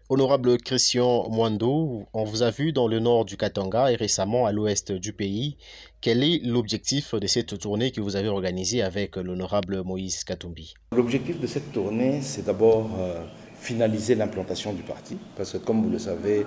Honorable Christian Mwando, on vous a vu dans le nord du Katanga et récemment à l'ouest du pays. Quel est l'objectif de cette tournée que vous avez organisée avec l'honorable Moïse Katumbi? L'objectif de cette tournée, c'est d'abord finaliser l'implantation du parti, parce que comme vous le savez,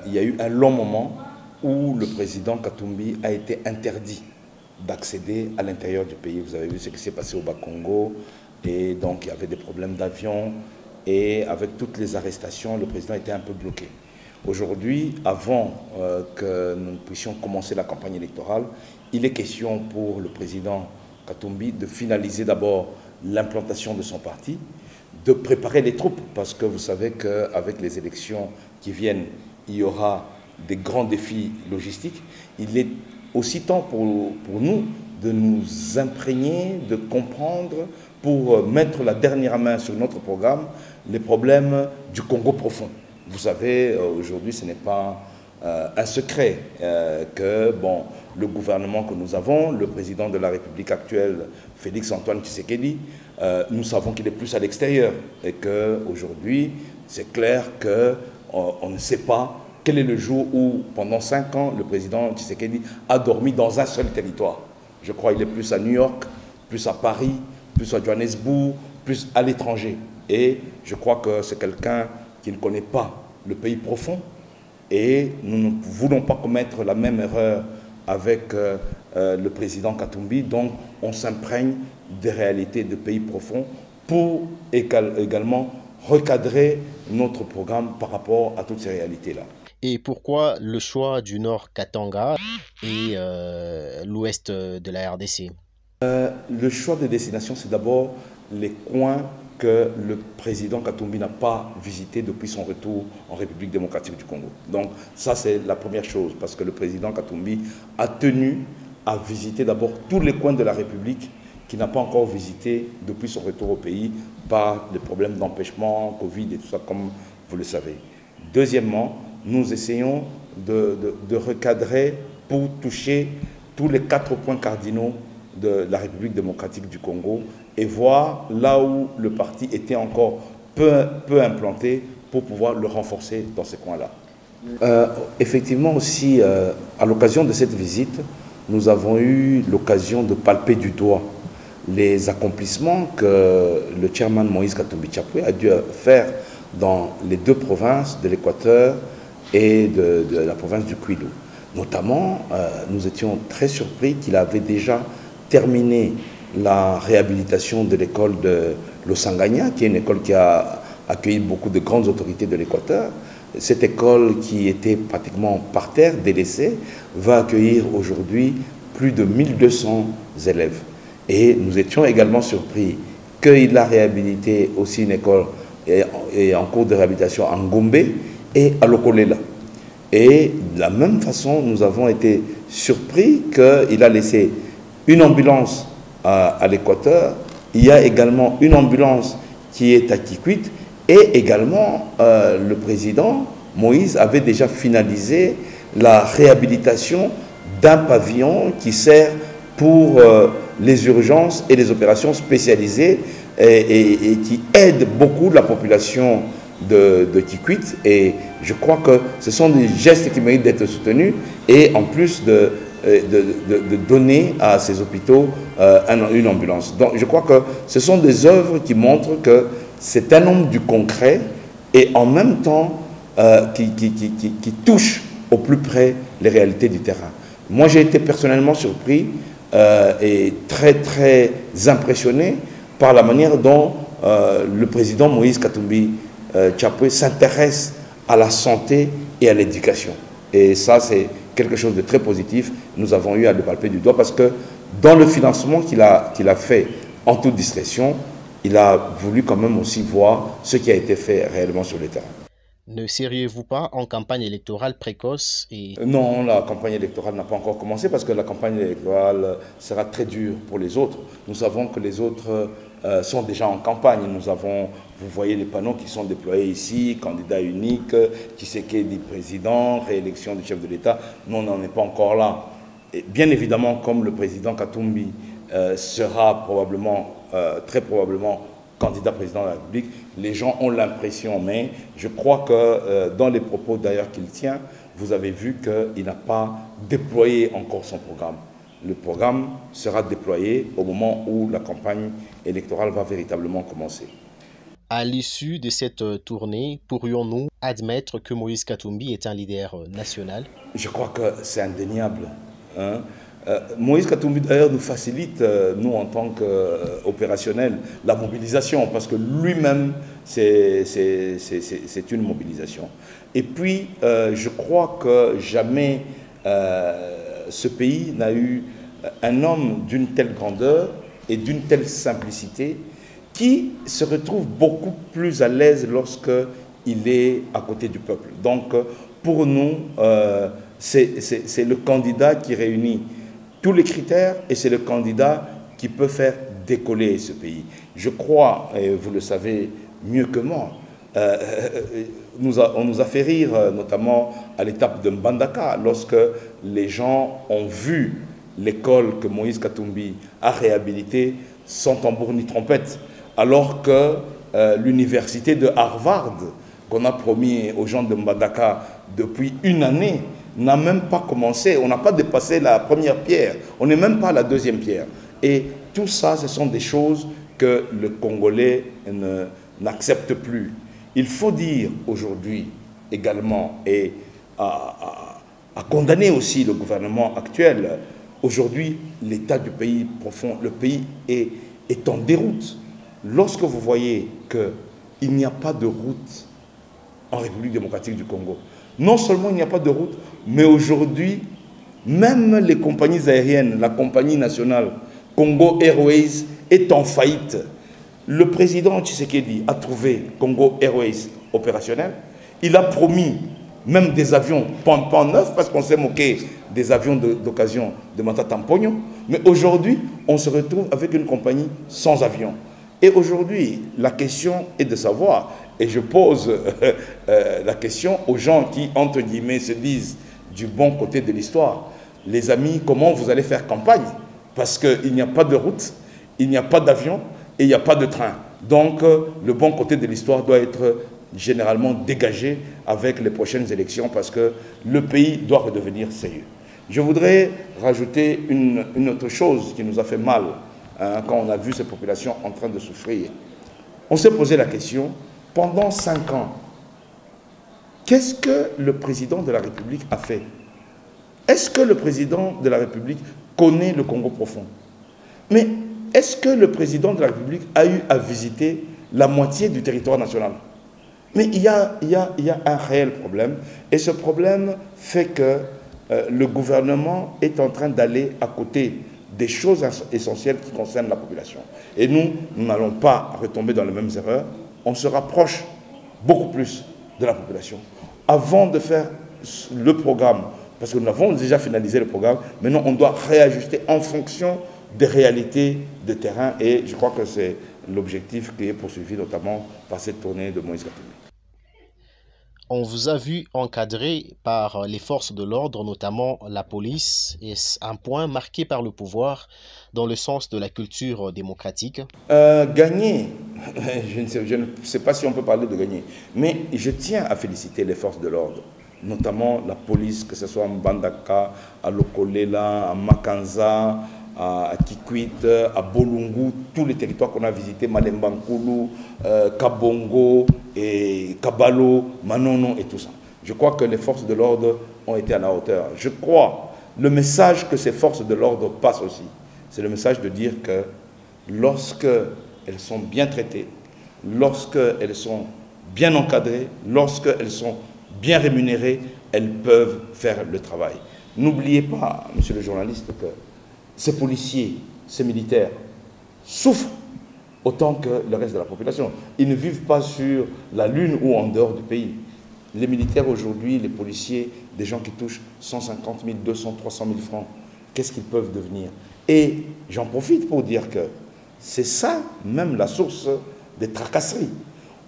il y a eu un long moment où le président Katumbi a été interdit d'accéder à l'intérieur du pays. Vous avez vu ce qui s'est passé au Bas-Congo, et donc il y avait des problèmes d'avion, et avec toutes les arrestations, le président était un peu bloqué. Aujourd'hui, avant que nous puissions commencer la campagne électorale, il est question pour le président Katumbi de finaliser d'abord l'implantation de son parti, de préparer les troupes, parce que vous savez qu'avec les élections qui viennent, il y aura des grands défis logistiques. Il est aussi temps pour nous de nous imprégner, de comprendre, pour mettre la dernière main sur notre programme, les problèmes du Congo profond. Vous savez, aujourd'hui, ce n'est pas un secret que le gouvernement que nous avons, le président de la République actuelle, Félix Antoine Tshisekedi, nous savons qu'il est plus à l'extérieur et qu'aujourd'hui, c'est clair qu'on ne sait pas quel est le jour où, pendant 5 ans, le président Tshisekedi a dormi dans un seul territoire. Je crois qu'il est plus à New York, plus à Paris, plus à Johannesburg, plus à l'étranger. Et je crois que c'est quelqu'un qui ne connaît pas le pays profond. Et nous ne voulons pas commettre la même erreur avec le président Katumbi. Donc, on s'imprègne des réalités de pays profonds pour également recadrer notre programme par rapport à toutes ces réalités-là. Et pourquoi le choix du nord Katanga et l'ouest de la RDC? Le choix de destination, c'est d'abord les coins que le président Katumbi n'a pas visité depuis son retour en République démocratique du Congo. Donc ça, c'est la première chose, parce que le président Katumbi a tenu à visiter d'abord tous les coins de la République qu'il n'a pas encore visité depuis son retour au pays par les problèmes d'empêchement, Covid et tout ça, comme vous le savez. Deuxièmement, nous essayons de recadrer pour toucher tous les 4 points cardinaux de la République démocratique du Congo et voir là où le parti était encore peu implanté pour pouvoir le renforcer dans ces coins-là. Effectivement aussi, à l'occasion de cette visite, nous avons eu l'occasion de palper du doigt les accomplissements que le chairman Moïse Katumbi Chapwe a dû faire dans les 2 provinces de l'Équateur et de la province du Kwilu. Notamment, nous étions très surpris qu'il avait déjà terminé la réhabilitation de l'école de Losanganya, qui est une école qui a accueilli beaucoup de grandes autorités de l'Équateur. Cette école qui était pratiquement par terre, délaissée, va accueillir aujourd'hui plus de 1200 élèves. Et nous étions également surpris qu'il a réhabilité aussi une école et en cours de réhabilitation en Gombe et à Lokolela. Et de la même façon, nous avons été surpris qu'il a laissé une ambulance à l'Équateur. Il y a également une ambulance qui est à Kikwit. Et également, le président Moïse avait déjà finalisé la réhabilitation d'un pavillon qui sert pour les urgences et les opérations spécialisées et qui aide beaucoup la population de Kikwit. Et je crois que ce sont des gestes qui méritent d'être soutenus et en plus de donner à ces hôpitaux une ambulance. Donc je crois que ce sont des œuvres qui montrent que c'est un homme du concret et en même temps qui touche au plus près les réalités du terrain. Moi j'ai été personnellement surpris et très impressionné par la manière dont le président Moïse Katumbi Chapwe s'intéresse à la santé et à l'éducation. Et ça c'est quelque chose de très positif. Nous avons eu à le palper du doigt parce que dans le financement qu'il a fait en toute discrétion, il a voulu quand même aussi voir ce qui a été fait réellement sur le terrain. Ne seriez-vous pas en campagne électorale précoce Non, la campagne électorale n'a pas encore commencé parce que la campagne électorale sera très dure pour les autres. Nous savons que les autres sont déjà en campagne. Nous avons, vous voyez les panneaux qui sont déployés ici, candidat unique, Tshisekedi président, réélection du chef de l'État. Nous, on n'en est pas encore là. Et bien évidemment, comme le président Katumbi sera probablement, très probablement candidat président de la République. Les gens ont l'impression, mais je crois que dans les propos d'ailleurs qu'il tient, vous avez vu qu'il n'a pas déployé encore son programme. Le programme sera déployé au moment où la campagne électorale va véritablement commencer. À l'issue de cette tournée, pourrions-nous admettre que Moïse Katumbi est un leader national? Je crois que c'est indéniable. Hein. Moïse Katumbi d'ailleurs nous facilite, nous en tant qu'opérationnels, la mobilisation, parce que lui-même, c'est une mobilisation. Et puis, je crois que jamais ce pays n'a eu un homme d'une telle grandeur et d'une telle simplicité qui se retrouve beaucoup plus à l'aise lorsqu'il est à côté du peuple. Donc, pour nous, c'est le candidat qui réunit tous les critères et c'est le candidat qui peut faire décoller ce pays. Je crois, et vous le savez mieux que moi, on nous a fait rire, notamment à l'étape de Mbandaka, lorsque les gens ont vu l'école que Moïse Katumbi a réhabilitée sans tambour ni trompette, alors que l'université de Harvard, qu'on a promis aux gens de Mbandaka depuis une année, n'a même pas commencé, on n'a pas dépassé la première pierre, on n'est même pas à la deuxième pierre. Et tout ça, ce sont des choses que le Congolais n'accepte plus. Il faut dire aujourd'hui également, et à condamner aussi le gouvernement actuel, aujourd'hui l'état du pays profond, le pays est en déroute. Lorsque vous voyez qu'il n'y a pas de route en République démocratique du Congo, non seulement il n'y a pas de route, mais aujourd'hui, même les compagnies aériennes, la compagnie nationale Congo Airways est en faillite. Le président Tshisekedi a trouvé Congo Airways opérationnel. Il a promis même des avions pan neufs, parce qu'on s'est moqué des avions d'occasion de Matata Mpogno. Mais aujourd'hui, on se retrouve avec une compagnie sans avion. Et aujourd'hui, la question est de savoir, et je pose la question aux gens qui, entre guillemets, se disent du bon côté de l'histoire. Les amis, comment vous allez faire campagne? Parce qu'il n'y a pas de route, il n'y a pas d'avion et il n'y a pas de train. Donc, le bon côté de l'histoire doit être généralement dégagé avec les prochaines élections parce que le pays doit redevenir sérieux. Je voudrais rajouter une autre chose qui nous a fait mal quand on a vu ces populations en train de souffrir. On s'est posé la question, pendant 5 ans, qu'est-ce que le président de la République a fait? Est-ce que le président de la République connaît le Congo profond? Mais est-ce que le président de la République a eu à visiter la moitié du territoire national? Mais il y a un réel problème, et ce problème fait que le gouvernement est en train d'aller à côté des choses essentielles qui concernent la population. Et nous n'allons pas retomber dans les mêmes erreurs, on se rapproche beaucoup plus de la population. Avant de faire le programme, parce que nous avons déjà finalisé le programme, maintenant on doit réajuster en fonction des réalités de terrain, et je crois que c'est l'objectif qui est poursuivi notamment par cette tournée de Moïse Katumbi. On vous a vu encadré par les forces de l'ordre, notamment la police, et un point marqué par le pouvoir dans le sens de la culture démocratique. Gagner, je ne sais pas si on peut parler de gagner, mais je tiens à féliciter les forces de l'ordre, notamment la police, que ce soit à Mbandaka, à Lokolela, à Makanza, à Kikwit, à Bolungu, tous les territoires qu'on a visités, Malembankulu, Kabongo, et Kabalo, Manono et tout ça. Je crois que les forces de l'ordre ont été à la hauteur. Je crois, le message que ces forces de l'ordre passent aussi, c'est le message de dire que lorsqu'elles sont bien traitées, lorsqu'elles sont bien encadrées, lorsqu'elles sont bien rémunérées, elles peuvent faire le travail. N'oubliez pas, monsieur le journaliste, que ces policiers, ces militaires souffrent autant que le reste de la population. Ils ne vivent pas sur la lune ou en dehors du pays. Les militaires aujourd'hui, les policiers, des gens qui touchent 150 000, 200, 300 000 francs, qu'est-ce qu'ils peuvent devenir? Et j'en profite pour dire que c'est ça même la source des tracasseries.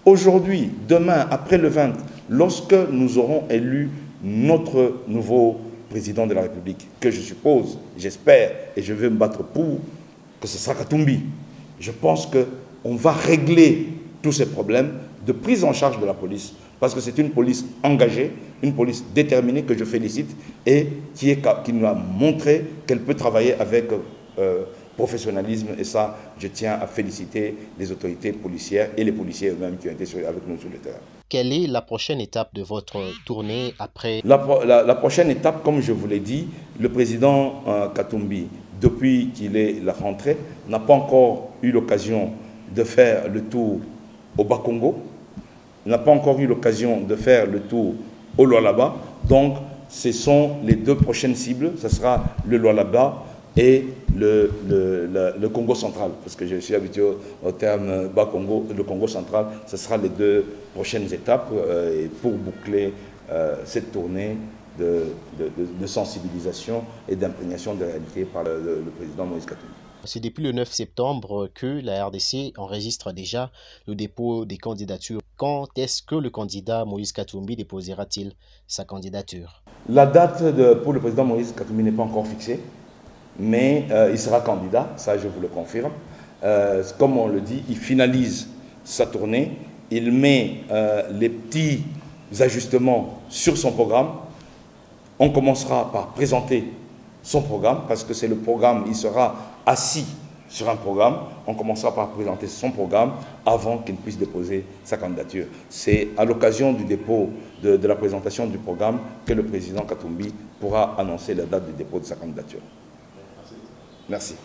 Aujourd'hui, demain, après le 20, lorsque nous aurons élu notre nouveau président de la République, que je suppose, j'espère, et je vais me battre pour, que ce sera Katumbi. Je pense que on va régler tous ces problèmes de prise en charge de la police. Parce que c'est une police engagée, une police déterminée que je félicite et qui nous a montré qu'elle peut travailler avec professionnalisme. Et ça, je tiens à féliciter les autorités policières et les policiers eux-mêmes qui ont été avec nous sur le terrain. Quelle est la prochaine étape de votre tournée après? La prochaine étape, comme je vous l'ai dit, le président Katumbi, depuis qu'il est rentré, n'a pas encore eu l'occasion de faire le tour au Bas-Congo, n'a pas encore eu l'occasion de faire le tour au Lualaba. Donc, ce sont les deux prochaines cibles. Ce sera le Lualaba et le Congo central. Parce que je suis habitué au terme Bas-Congo, le Congo central. Ce sera les deux prochaines étapes pour boucler cette tournée de sensibilisation et d'imprégnation de réalité par le président Moïse Katumbi. C'est depuis le 9 septembre que la RDC enregistre déjà le dépôt des candidatures. Quand est-ce que le candidat Moïse Katumbi déposera-t-il sa candidature? La date pour le président Moïse Katumbi n'est pas encore fixée, mais il sera candidat, ça je vous le confirme. Comme on le dit, il finalise sa tournée, il met les petits ajustements sur son programme. On commencera par présenter son programme, parce que c'est le programme, il sera assis sur un programme. On commencera par présenter son programme avant qu'il puisse déposer sa candidature. C'est à l'occasion du dépôt de la présentation du programme que le président Katumbi pourra annoncer la date du dépôt de sa candidature. Merci.